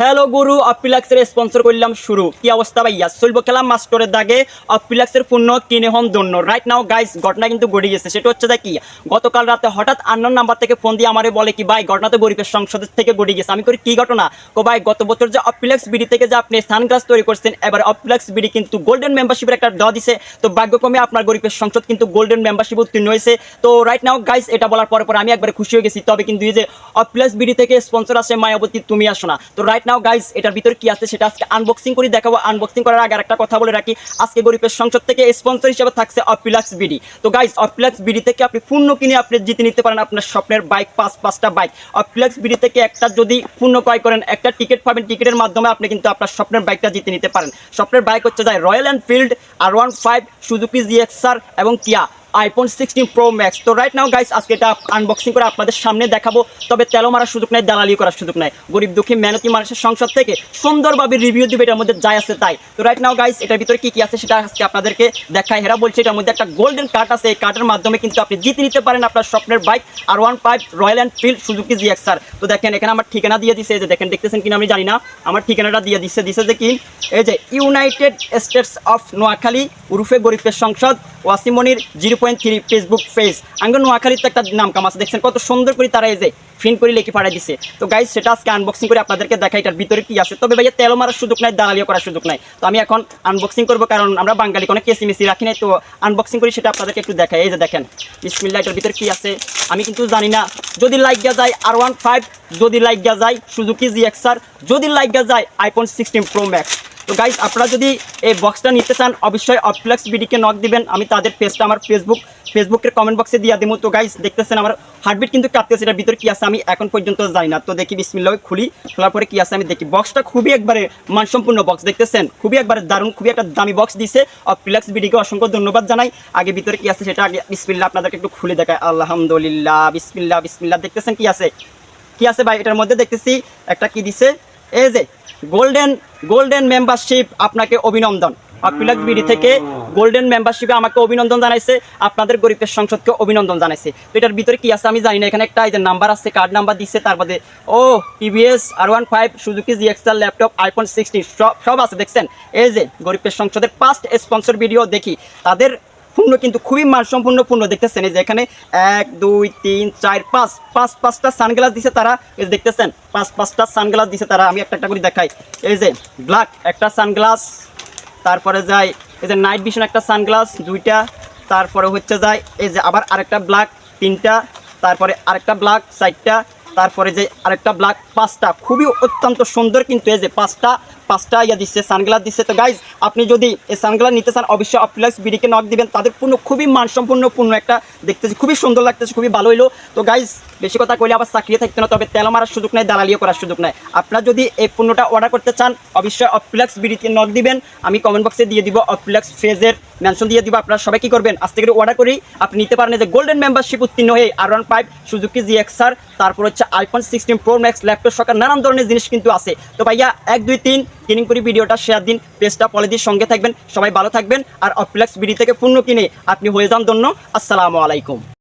Hello গুরু, অপিলাক্সের sponsor করলাম শুরু। কি অবস্থা ভাইয়া? চলবো খেলাম মাস্টরের দাগে, অপিলাক্সের পণ্য কিনে হন দন্য। রাইট নাও গাইস, ঘটনা কিন্তু ঘটে গেছে। সেটা হচ্ছে যে কি, গতকাল রাতে হঠাৎ আননোন নাম্বার থেকে ফোন দিয়ে আমারে বলে কি ভাই, ঘটনা তো গরিবের সংসদের থেকে ঘটে গেছে। আমি করি কি ঘটনা? ভাই গত বছর যে অপিলাক্স বিডি থেকে যে আপনি সানগ্লাস তৈরি করছেন, এবার অপিলাক্স বিডি কিন্তু গোল্ডেন মেম্বারশিপের একটা দেওয়া দিছে। তো ভাগ্যক্রমে আপনার গরিবের সংসদ কিন্তু গোল্ডেন মেম্বারশিপ উত্তীর্ণ হয়েছে। তো রাইট নাও গাইস, এটা বলার পরে আমি একবারে খুশি হয়ে গেছি। তবে কিন্তু এই যে অপিলাক্স বিডি থেকে স্পন্সর আসে মায়াবতী তুমি আসো না। তো রাইট নাও গাইস, এটার ভিতরে কি আছে সেটা আজকে আনবক্সিং করে দেখাবো। আনবক্সিং করার আগে একটা কথা বলে রাখি, আজকে গরিবের সংসদ থেকে স্পন্সর হিসেবে থাকছে অপিলাক্স বিডি। তো গাইস, অপিলাক্স বিডি থেকে আপনি পূর্ণ কিনে আপনি জিতে নিতে পারেন আপনার স্বপ্নের বাইক, পাঁচটা বাইক। অপিলাক্স বিডি থেকে একটা যদি পূর্ণ ক্রয় করেন, একটা টিকিট পাবেন। টিকিটের মাধ্যমে আপনি কিন্তু আপনার স্বপ্নের বাইকটা জিতে নিতে পারেন। স্বপ্নের বাইক হচ্ছে যায় রয়্যাল এনফিল্ড R15, সুজুকি জিএক্সআর এবং কিয়া iPhone 16 Pro Max। তো রাইট নাও গাইস, আজকে এটা আনবক্সিং করে আপনাদের সামনে দেখাবো। তবে তেলো মারার সুযোগ নাই, দালালি করার সুযোগ নাই। গরিব দুঃখী মেহনতি মানুষের সংসদ থেকে সুন্দরভাবে রিভিউ দিবে, এটার মধ্যে যাই আছে তাই। তো রাইট নাও গাইস, এটার ভিতরে কি আছে সেটা আজকে আপনাদেরকে দেখাই। হেরা বলছে এটার মধ্যে একটা গোল্ডেন কার্ড আছে। এই কার্ডের মাধ্যমে কিন্তু আপনি জিতে নিতে পারেন আপনার স্বপ্নের bike R15 Royal Enfield Suzuki GSXR. তো দেখেন এখানে আমার ঠিকানা দিয়ে দিছে। এই যে দেখেন, দেখতেছেন কিনা আমি জানি না, আমার ঠিকানাটা দিয়ে দিছে যে কি, এই যে ইউনাইটেড স্টেটস অফ নোয়াখালী উরুফে গরিবের সংসদ, ওয়াসিমনির 0.3 ফেসবুক পেজ। আঙ্গ নোয়াখালীর তো একটা নাম কাম আছে, দেখছেন কত সুন্দর করে তারা এই যে প্রিন্ট করে লিখে পাঠিয়ে দিছে। তো গাইস, সেটা আজকে আনবক্সিং করে আপনাদেরকে দেখাই এটার ভিতরে কি আছে। তবে ভাইয়া তেল মারার সুযোগ নাই, দালালিও করার সুযোগ নাই। তো আমি এখন আনবক্সিং করবো, কারণ আমরা বাঙালি কোনো কেসি মেসি রাখি নাই। তো আনবক্সিং করি, সেটা আপনাদেরকে একটু দেখাই। এই যে দেখেন, বিসমিল্লাহ, এটার ভিতরে কি আছে আমি কিন্তু জানি না। যদি লাইগা যায় R15, যদি লাইগা যায় সুজুকি জিএক্সআর, যদি লাইগা যায় iPhone 16 Pro Max। তো গাইস, আপনারা যদি এই বক্সটা নিতে চান অবশ্যই অপিলাক্স বিডিকে নক দিবেন। আমি তাদের পেজটা আমার ফেসবুকের কমেন্ট বক্সে দিয়ে দেবো। তো গাইস, দেখতেছেন আমার হার্টবিট কিন্তু কাঁপতেছে। এটার ভিতরে কি আছে আমি এখন পর্যন্ত জানি না। তো দেখি, বিসমিল্লাহ খোলার পরে কি আছে আমি দেখি। বক্সটা খুবই একবারে মানসম্পূর্ণ বক্স, দেখতেছেন খুবই একবারে দারুণ, খুবই একটা দামি বক্স দিছে। অপিলাক্স বিডিকে অসংখ্য ধন্যবাদ জানাই। আগে ভিতরে কি আছে সেটা আগে বিসমিল্লাহ আপনাদেরকে একটু খুলে দেখায়। আলহামদুলিল্লাহ, বিসমিল্লাহ দেখতেছেন কি আছে ভাই। এটার মধ্যে দেখতেছি একটা কি দিছে, এই যে গোল্ডেন মেম্বারশিপ। আপনাকে অভিনন্দন। অপিলাক্স বিডি থেকে গোল্ডেন মেম্বারশিপে আমাকে অভিনন্দন জানাইছে, আপনাদের গরিবের সংসদকে অভিনন্দন জানাইছে। তো এটার ভিতরে কি আছে আমি জানি না। এখানে একটা এই যে নাম্বার আছে, কার্ড নাম্বার দিচ্ছে, তারপরে TVS R15 Suzuki GSXR laptop iPhone 16 সব আছে। দেখছেন এই যে গরিবের সংসদের পাস্ট স্পন্সর ভিডিও দেখি, তাদের পূর্ণ কিন্তু খুবই মানসম্পূর্ণ পূর্ণ। দেখতেছেন এই যে এখানে 1 2 3 4 5টা সানগ্লাস দিছে তারা। এই যে দেখতেছেন পাঁচটা সানগ্লাস দিছে তারা। আমি একটা করে দেখাই। এই যে ব্ল্যাক একটা সানগ্লাস, তারপরে যায় এই যে নাইট ভিশন একটা সানগ্লাস 2টা, তারপরে হচ্ছে যায় এই যে আবার আরেকটা ব্ল্যাক 3টা, তারপরে আরেকটা ব্ল্যাক 4টা, তারপরে যে আরেকটা ব্ল্যাক 5টা। খুবই অত্যন্ত সুন্দর কিন্তু এই যে পাঁচটা ইয়া দিচ্ছে, সানগ্লাস দিচ্ছে। তো গাইজ, আপনি যদি এই সানগ্লাস নিতে চান অবশ্যই অপিলাক্স বিডিকে নক দিবেন। তাদের খুবই মানসম্পূর্ণ একটা দেখতেছি, খুবই সুন্দর লাগতেছে, খুবই ভালো হইলো। তো গাইজ, বেশি কথা কইলে আবার চাকরি থাকতে না। তবে তেল মারার সুযোগ নাই, দালালিও করার সুযোগ নাই। আপনারা যদি এই পণ্যটা অর্ডার করতে চান অবশ্যই অপিলাক্স বিডিকে নক দিবেন। আমি কমেন্ট বক্সে দিয়ে দিব, অপিলাক্স পেজের মেনশন দিয়ে দিব। আপনারা সবাই কি করবেন, আজ থেকে অর্ডার করি আপনি নিতে পারেন। যে গোল্ডেন মেম্বারশিপ উত্তীর্ণ হয়ে R15 সুজুকি জিএক্সআর, তারপর হচ্ছে iPhone 16 Pro Max ল্যাপটপ সকার নানান ধরনের জিনিস কিন্তু আছে। তো ভাইয়া 1 2 3 কিনিং করে ভিডিওটা শেয়ার দিন, পেজটা ফলো দিয়ে সঙ্গে থাকবেন। সবাই ভালো থাকবেন, আর অপিলাক্স বিডি থেকে পণ্য কিনে আপনি হয়ে যান ধন্য। আসসালামু আলাইকুম।